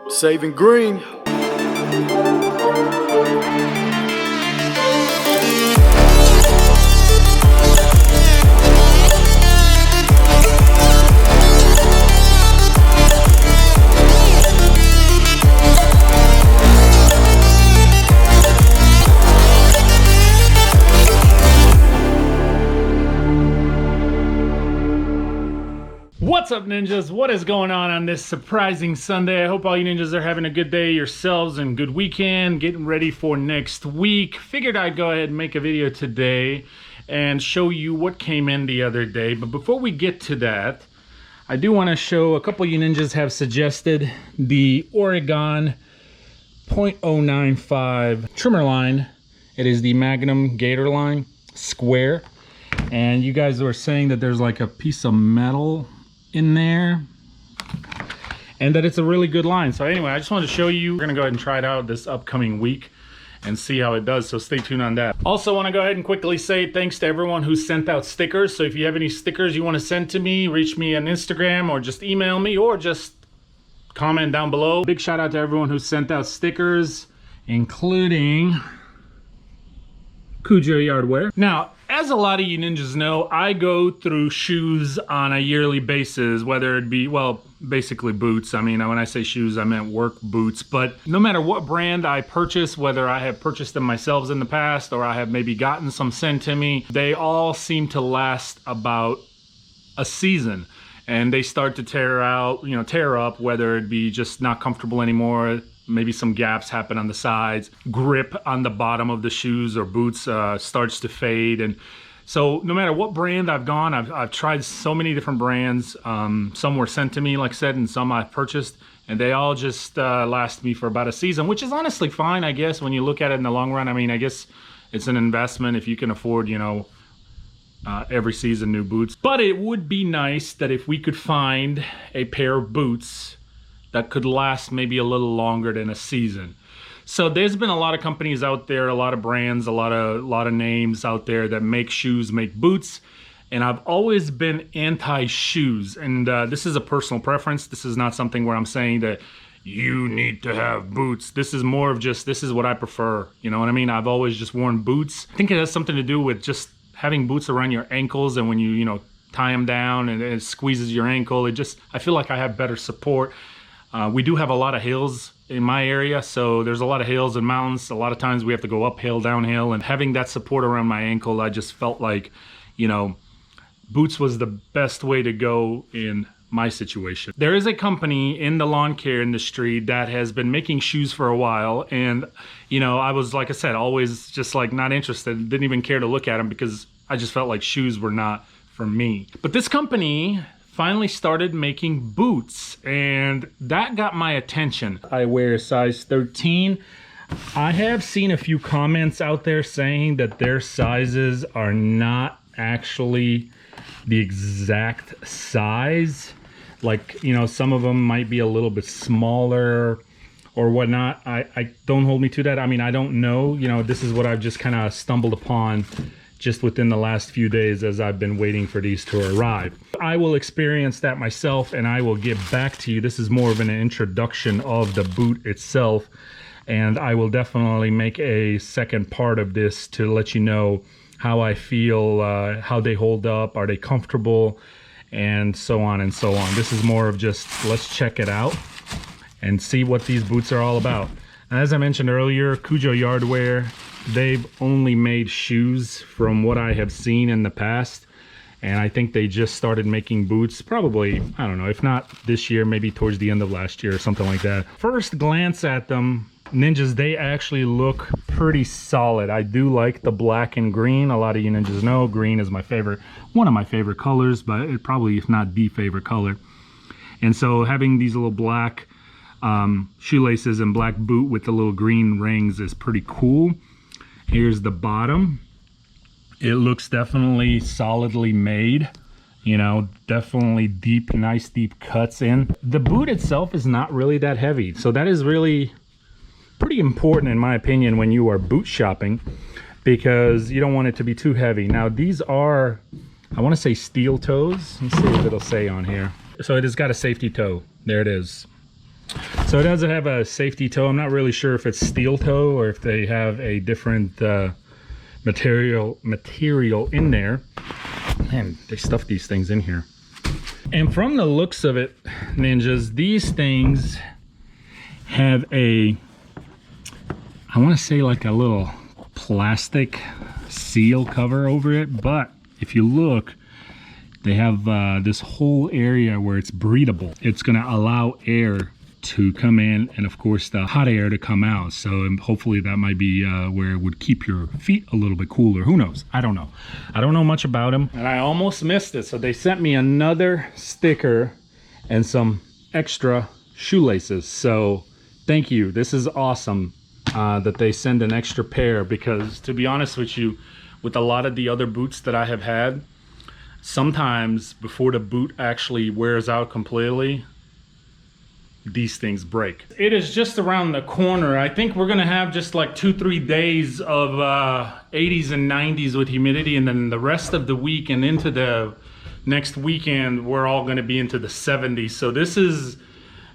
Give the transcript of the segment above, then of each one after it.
Saving green. What's up, ninjas? What is going on this surprising Sunday? I hope all you ninjas are having a good day yourselves and good weekend, getting ready for next week. Figured I'd go ahead and make a video today and show you what came in the other day. But before we get to that, I do want to show a couple of you ninjas have suggested the Oregon 0.095 trimmer line. It is the Magnum Gator line, square. And you guys were saying that there's like a piece of metal in there and that it's a really good line. So anyway, I just wanted to show you. We're gonna go ahead and try it out this upcoming week and see how it does, so stay tuned on that. Also want to go ahead and quickly say thanks to everyone who sent out stickers. So if you have any stickers you want to send to me, reach me on Instagram or just email me or just comment down below. Big shout out to everyone who sent out stickers, including Kujo Yardwear. Now, as a lot of you ninjas know, I go through shoes on a yearly basis, whether it be, well, basically boots. I mean, when I say shoes, I meant work boots. But no matter what brand I purchase, whether I have purchased them myself in the past or I have maybe gotten some sent to me, they all seem to last about a season. And they start to tear out, tear up, whether it be just not comfortable anymore. Maybe some gaps happen on the sides, grip on the bottom of the shoes or boots starts to fade. And so no matter what brand I've gone, I've tried so many different brands. Some were sent to me, like I said, and some I've purchased, and they all just last me for about a season, which is honestly fine, I guess, when you look at it in the long run. I mean, I guess it's an investment if you can afford, every season new boots. But it would be nice that if we could find a pair of boots that could last maybe a little longer than a season. So there's been a lot of companies out there, a lot of brands, a lot of names out there that make shoes, make boots, and I've always been anti-shoes. And this is a personal preference. This is not something where I'm saying that you need to have boots. This is more of just, this is what I prefer. You know what I mean? I've always just worn boots. I think it has something to do with just having boots around your ankles, and when you tie them down and it squeezes your ankle, I feel like I have better support. We do have a lot of hills in my area, so there's a lot of hills and mountains. A lot of times we have to go uphill, downhill, and having that support around my ankle, I just felt like, boots was the best way to go in my situation. There is a company in the lawn care industry that has been making shoes for a while, and I was, like I said, always just like not interested, didn't even care to look at them because I just felt like shoes were not for me. But this company finally started making boots, and that got my attention. I wear a size 13. I have seen a few comments out there saying that their sizes are not actually the exact size. Like, some of them might be a little bit smaller or whatnot. I don't hold me to that. I mean, I don't know. This is what I've just kind of stumbled upon just within the last few days as I've been waiting for these to arrive. I will experience that myself and I will get back to you. This is more of an introduction of the boot itself, and I will definitely make a second part of this to let you know how I feel, how they hold up, are they comfortable, and so on and so on. This is more of just, let's check it out and see what these boots are all about. And as I mentioned earlier, Kujo Yardwear, they've only made shoes from what I have seen in the past, and I think they just started making boots probably, I don't know, if not this year, maybe towards the end of last year or something like that. First glance at them, ninjas, they actually look pretty solid. I do like the black and green. A lot of you ninjas know green is my favorite, one of my favorite colors, but it probably, if not the favorite color. And so having these little black shoelaces and black boot with the little green rings is pretty cool. Here's the bottom. It looks definitely solidly made, definitely deep, nice deep cuts in. The boot itself is not really that heavy, so that is really pretty important in my opinion when you are boot shopping, because you don't want it to be too heavy. Now these are, I want to say steel toes. Let's see if it'll say on here. So it has got a safety toe. There it is. So it doesn't have a safety toe. I'm not really sure if it's steel toe or if they have a different material in there. Man, they stuffed these things in here. And from the looks of it, ninjas, these things have a, I want to say like a little plastic seal cover over it, but if you look, they have this whole area where it's breathable. It's going to allow air to come in and of course the hot air to come out. So hopefully that might be where it would keep your feet a little bit cooler. Who knows? I don't know. I don't know much about them. And I almost missed it. So they sent me another sticker and some extra shoelaces. So thank you. This is awesome that they send an extra pair, because to be honest with you, with a lot of the other boots that I have had, sometimes before the boot actually wears out completely, these things break. It is just around the corner. I think we're gonna have just like 2-3 days of 80s and 90s with humidity, and then the rest of the week and into the next weekend we're all gonna be into the 70s. So this is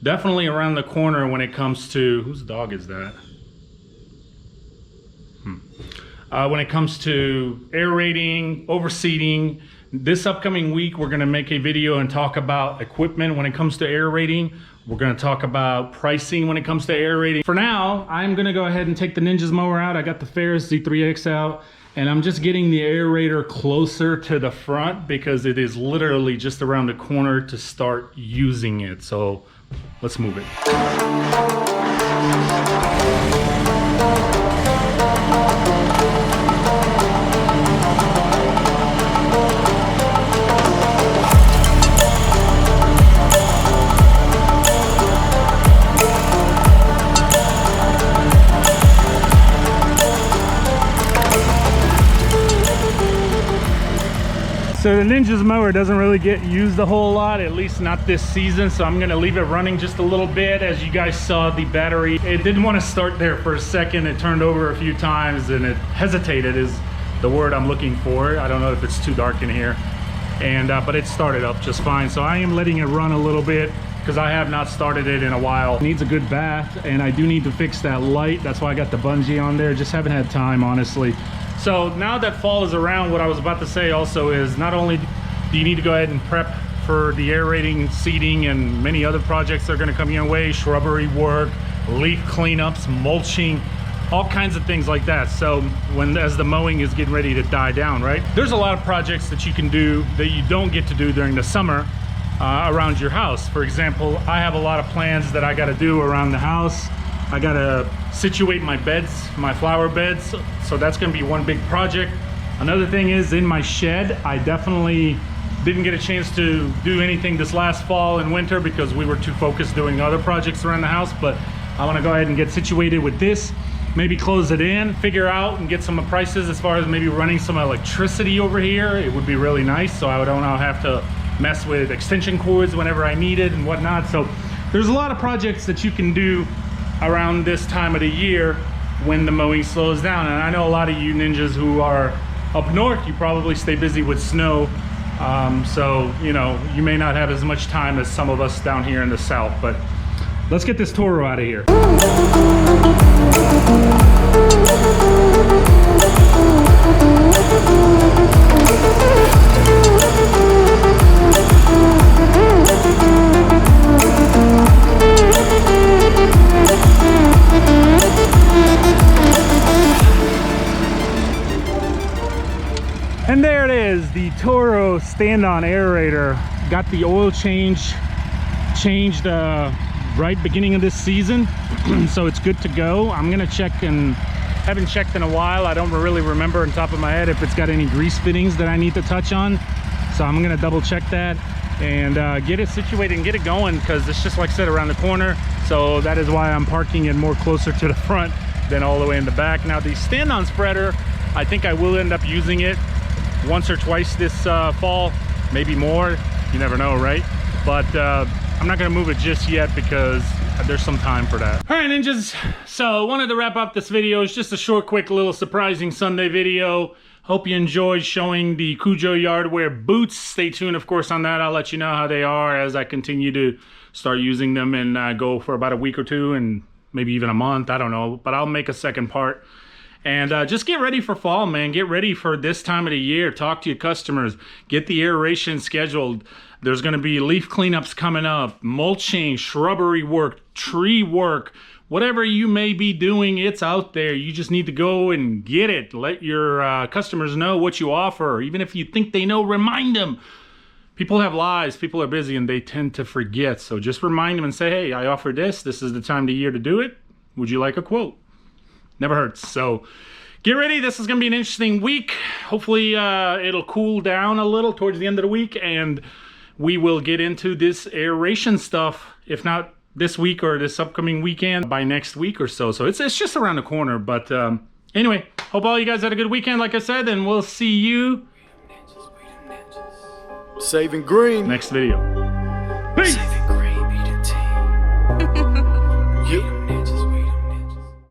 definitely around the corner when it comes to, whose dog is that? When it comes to aerating, overseeding. This upcoming week we're going to make a video and talk about equipment when it comes to aerating. We're going to talk about pricing when it comes to aerating. For now, I'm going to go ahead and take the Ninjas mower out. I got the Ferris Z3X out, and I'm just getting the aerator closer to the front because it is literally just around the corner to start using it. So let's move it. So the Ninjas mower doesn't really get used a whole lot, at least not this season, so I'm gonna leave it running just a little bit. As you guys saw, the battery, it didn't want to start there for a second. It turned over a few times and it hesitated is the word I'm looking for. I don't know if it's too dark in here. And but it started up just fine. So I am letting it run a little bit because I have not started it in a while. It needs a good bath, and I do need to fix that light. That's why I got the bungee on there. Just haven't had time, honestly. So now that fall is around, what I was about to say also is not only do you need to go ahead and prep for the aerating, seeding, and many other projects that are going to come your way, shrubbery work, leaf cleanups, mulching, all kinds of things like that. So as the mowing is getting ready to die down, right? There's a lot of projects that you can do that you don't get to do during the summer around your house. For example, I have a lot of plans that I got to do around the house. I gotta situate my beds, my flower beds, so that's gonna be one big project. Another thing is in my shed, I definitely didn't get a chance to do anything this last fall and winter because we were too focused doing other projects around the house, but I wanna go ahead and get situated with this, maybe close it in, figure out and get some prices as far as maybe running some electricity over here. It would be really nice, so I don't have to mess with extension cords whenever I need it and whatnot. So there's a lot of projects that you can do around this time of the year when the mowing slows down. And I know a lot of you ninjas who are up north, you probably stay busy with snow, so you know, you may not have as much time as some of us down here in the south. But let's get this Toro out of here. And there it is, the Toro stand-on aerator. Got the oil changed right beginning of this season, so it's good to go. I'm gonna check, and haven't checked in a while. I don't really remember on top of my head if it's got any grease fittings that I need to touch on, so I'm gonna double check that and get it situated and get it going, because it's just, like I said, around the corner. So that is why I'm parking it more closer to the front than all the way in the back. Now the stand-on spreader, I think I will end up using it once or twice this fall, maybe more, you never know, right? But I'm not gonna move it just yet because there's some time for that. All right, ninjas, so I wanted to wrap up this video. It's just a short, quick, little surprising Sunday video. Hope you enjoyed showing the Kujo Yardwear boots. Stay tuned, of course, on that. I'll let you know how they are as I continue to start using them and go for about a week or two and maybe even a month. I don't know, but I'll make a second part. And just get ready for fall, man. Get ready for this time of the year. Talk to your customers. Get the aeration scheduled. There's going to be leaf cleanups coming up, mulching, shrubbery work, tree work. Whatever you may be doing, it's out there. You just need to go and get it. Let your customers know what you offer. Even if you think they know, remind them. People have lives. People are busy and they tend to forget. So just remind them and say, hey, I offer this. This is the time of the year to do it. Would you like a quote? Never hurts. So get ready. This is going to be an interesting week. Hopefully it'll cool down a little towards the end of the week and we will get into this aeration stuff. If not this week or this upcoming weekend, by next week or so. So it's just around the corner. But anyway, hope all you guys had a good weekend, like I said, and we'll see you saving green next video.